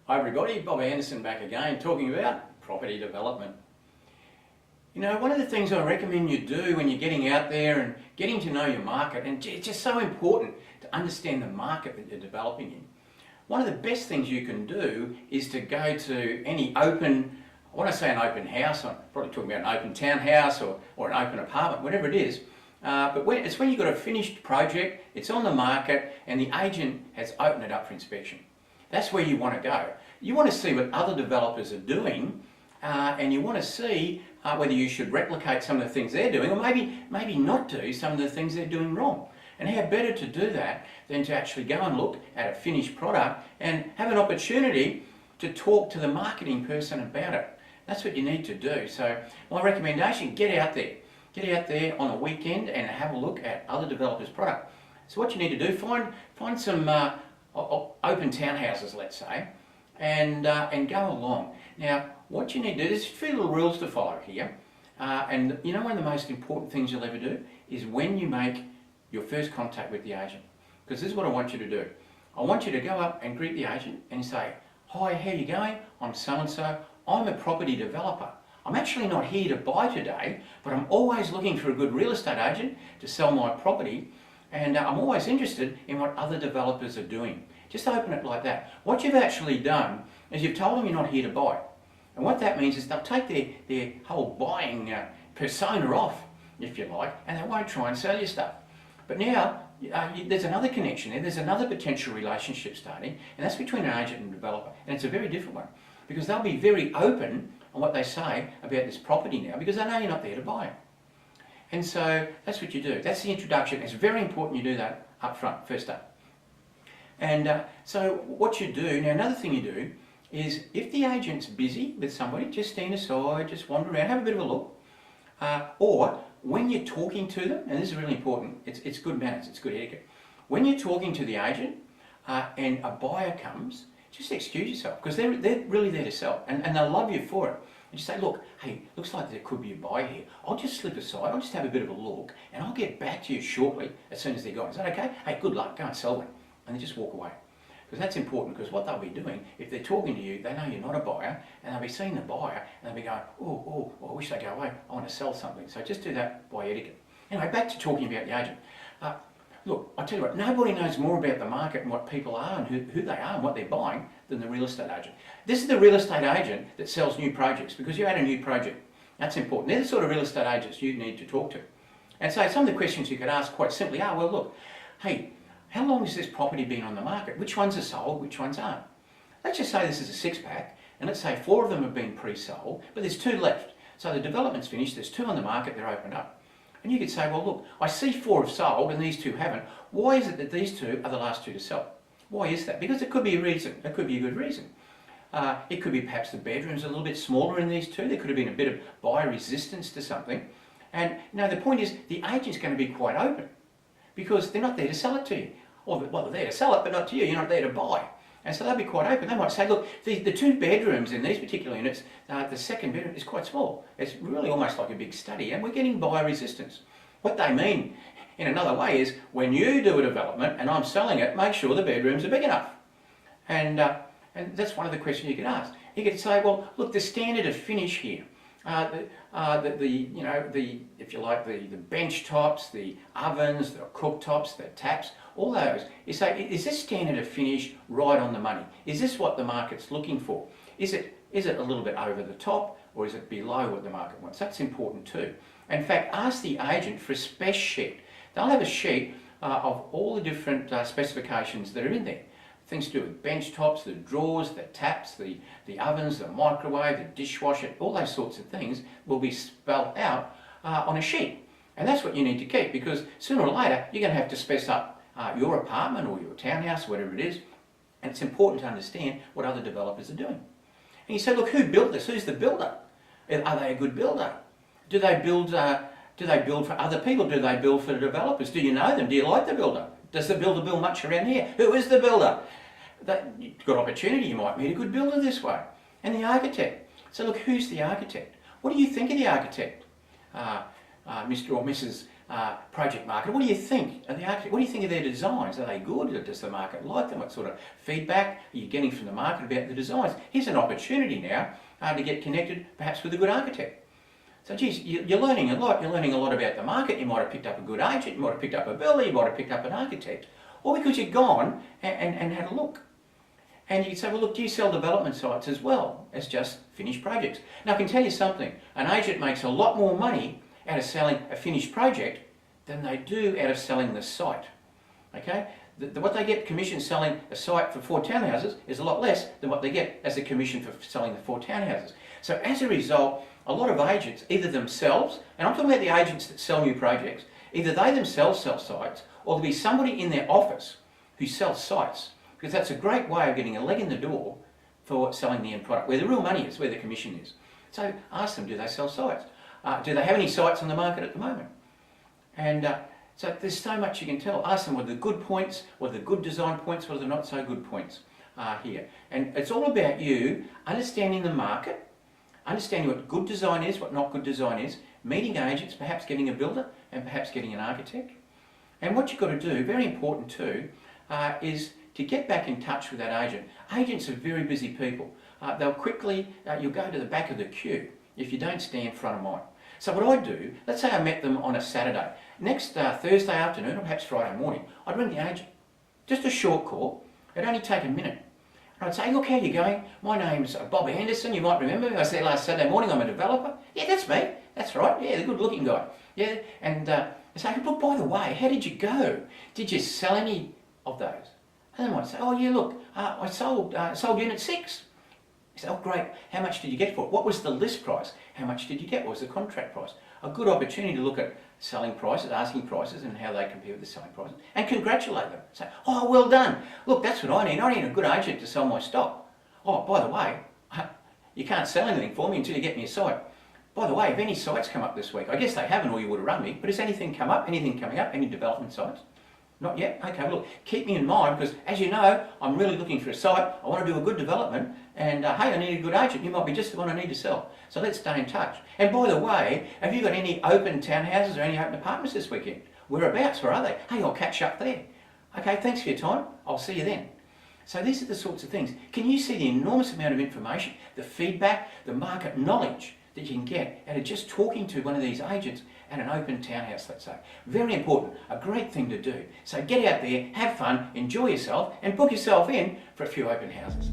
Hi everybody, Bob Andersen back again talking about property development. You know, one of the things I recommend you do when you're getting out there and getting to know your market, and it's just so important to understand the market that you're developing in. One of the best things you can do is to go to any open, when I say an open house, I'm probably talking about an open townhouse or an open apartment, whatever it is. It's when you've got a finished project, it's on the market and the agent has opened it up for inspection. That's where you want to go. You want to see what other developers are doing and you want to see whether you should replicate some of the things they're doing or maybe not do some of the things they're doing wrong. And how better to do that than to actually go and look at a finished product and have an opportunity to talk to the marketing person about it. That's what you need to do. So my recommendation, get out there. Get out there on a weekend and have a look at other developers' product. So what you need to do, find some open townhouses, let's say, and go along. Now, what you need to do, there's a few little rules to follow here, and you know one of the most important things you'll ever do is when you make your first contact with the agent, because this is what I want you to do. I want you to go up and greet the agent and say, "Hi, how you going? I'm so-and-so. I'm a property developer. I'm actually not here to buy today, but I'm always looking for a good real estate agent to sell my property. And I'm always interested in what other developers are doing." Just open it like that. What you've actually done is you've told them you're not here to buy. And what that means is they'll take their whole buying persona off, if you like, and they won't try and sell you stuff. But now, there's another connection there, there's another potential relationship starting, and that's between an agent and a developer. And it's a very different one, because they'll be very open on what they say about this property now, because they know you're not there to buy it. And so that's what you do. That's the introduction. It's very important you do that up front, first up. And so what you do, now another thing you do is if the agent's busy with somebody, just stand aside, just wander around, have a bit of a look. Or when you're talking to them, and this is really important, it's good manners, it's good etiquette. When you're talking to the agent and a buyer comes, just excuse yourself, because they're really there to sell and they'll love you for it. And just say, "Look, hey, looks like there could be a buyer here. I'll just slip aside, I'll just have a bit of a look, and I'll get back to you shortly as soon as they're gone. Is that okay? Hey, good luck, go and sell one." And then just walk away. Because that's important, because what they'll be doing, if they're talking to you, they know you're not a buyer, and they'll be seeing the buyer, and they'll be going, oh, I wish they'd go away, I want to sell something. So just do that by etiquette. Anyway, back to talking about the agent. Look, I tell you what, nobody knows more about the market and what people are and who they are and what they're buying than the real estate agent. This is the real estate agent that sells new projects, because you had a new project. That's important. They're the sort of real estate agents you need to talk to. And so some of the questions you could ask quite simply are, well, look, hey, how long has this property been on the market? Which ones are sold, which ones aren't? Let's just say this is a 6-pack, and let's say 4 of them have been pre-sold, but there's 2 left. So the development's finished, there's 2 on the market, they're opened up. And you could say, well, look, I see 4 have sold and these 2 haven't. Why is it that these 2 are the last 2 to sell? Why is that? Because it could be a reason. It could be a good reason. It could be perhaps the bedroom's a little bit smaller in these 2. There could have been a bit of buyer resistance to something. And now the point is, the agent's going to be quite open, because they're not there to sell it to you. Well, they're there to sell it, but not to you. You're not there to buy. And so they'll be quite open. They might say, look, the 2 bedrooms in these particular units, the second bedroom is quite small. It's really almost like a big study, and we're getting buyer resistance. What they mean, in another way, is when you do a development and I'm selling it, make sure the bedrooms are big enough. And that's one of the questions you could ask. You could say, well, look, the standard of finish here, if you like, the bench tops, the ovens, the cooktops, the taps, all those. You say, is this standard of finish right on the money? Is this what the market's looking for? Is it a little bit over the top, or is it below what the market wants? That's important too. In fact, ask the agent for a spec sheet. They'll have a sheet of all the different specifications that are in there. Things to do with bench tops, the drawers, the taps, the ovens, the microwave, the dishwasher, all those sorts of things will be spelled out on a sheet. And that's what you need to keep, because sooner or later you're going to have to spec up your apartment or your townhouse, whatever it is, and it's important to understand what other developers are doing. And you say, look, who built this? Who's the builder? Are they a good builder? Do they build for other people? Do they build for the developers? Do you know them? Do you like the builder? Does the builder build much around here? Who is the builder? You've got opportunity, you might meet a good builder this way. And the architect. So look, who's the architect? What do you think of the architect? Mr. or Mrs. project market. What do you think of the architect? What do you think of their designs? Are they good? Or does the market like them? What sort of feedback are you getting from the market about the designs? Here's an opportunity now to get connected perhaps with a good architect. So geez, you're learning a lot. You're learning a lot about the market. You might have picked up a good agent, you might have picked up a builder, you might have picked up an architect. Or because you've gone and had a look. And you can say, well look, do you sell development sites as well as just finished projects? Now I can tell you something, an agent makes a lot more money out of selling a finished project than they do out of selling the site. Okay? What they get commission selling a site for 4 townhouses is a lot less than what they get as a commission for selling the 4 townhouses. So as a result, a lot of agents, either themselves, and I'm talking about the agents that sell new projects, either they themselves sell sites, or there'll be somebody in their office who sells sites, because that's a great way of getting a leg in the door for selling the end product, where the real money is, where the commission is. So ask them, do they sell sites? Do they have any sites on the market at the moment? And so there's so much you can tell. Ask them what are the good points, what are the good design points, what are the not so good points here. And it's all about you understanding the market, understanding what good design is, what not good design is, meeting agents, perhaps getting a builder and perhaps getting an architect. And what you've got to do, very important too, is to get back in touch with that agent. Agents are very busy people. They'll quickly, you'll go to the back of the queue if you don't stand front of mind. So what I do, let's say I met them on a Saturday. Next Thursday afternoon or perhaps Friday morning, I'd ring the agent. Just a short call. It'd only take a minute. And I'd say, look, how are you going? My name's Bob Andersen, you might remember me. I said last Saturday morning I'm a developer. Yeah, that's me. That's right. Yeah, the good looking guy. Yeah, and I say, look, by the way, how did you go? Did you sell any of those? And they might say, oh yeah, look, I sold unit 6. You say, oh great, how much did you get for it? What was the list price? How much did you get? What was the contract price? A good opportunity to look at selling prices, asking prices and how they compare with the selling prices, and congratulate them. Say, oh well done, look that's what I need a good agent to sell my stock. Oh by the way, you can't sell anything for me until you get me a site. By the way, have any sites come up this week? I guess they haven't or you would have run me, but has anything come up, anything coming up, any development sites? Not yet? Okay, well look, keep me in mind because as you know, I'm really looking for a site, I want to do a good development and hey, I need a good agent, you might be just the one I need to sell. So let's stay in touch. And by the way, have you got any open townhouses or any open apartments this weekend? Whereabouts, where are they? Hey, I'll catch up there. Okay, thanks for your time, I'll see you then. So these are the sorts of things. Can you see the enormous amount of information, the feedback, the market knowledge that you can get out of just talking to one of these agents at an open townhouse, let's say. Very important, a great thing to do. So get out there, have fun, enjoy yourself and book yourself in for a few open houses.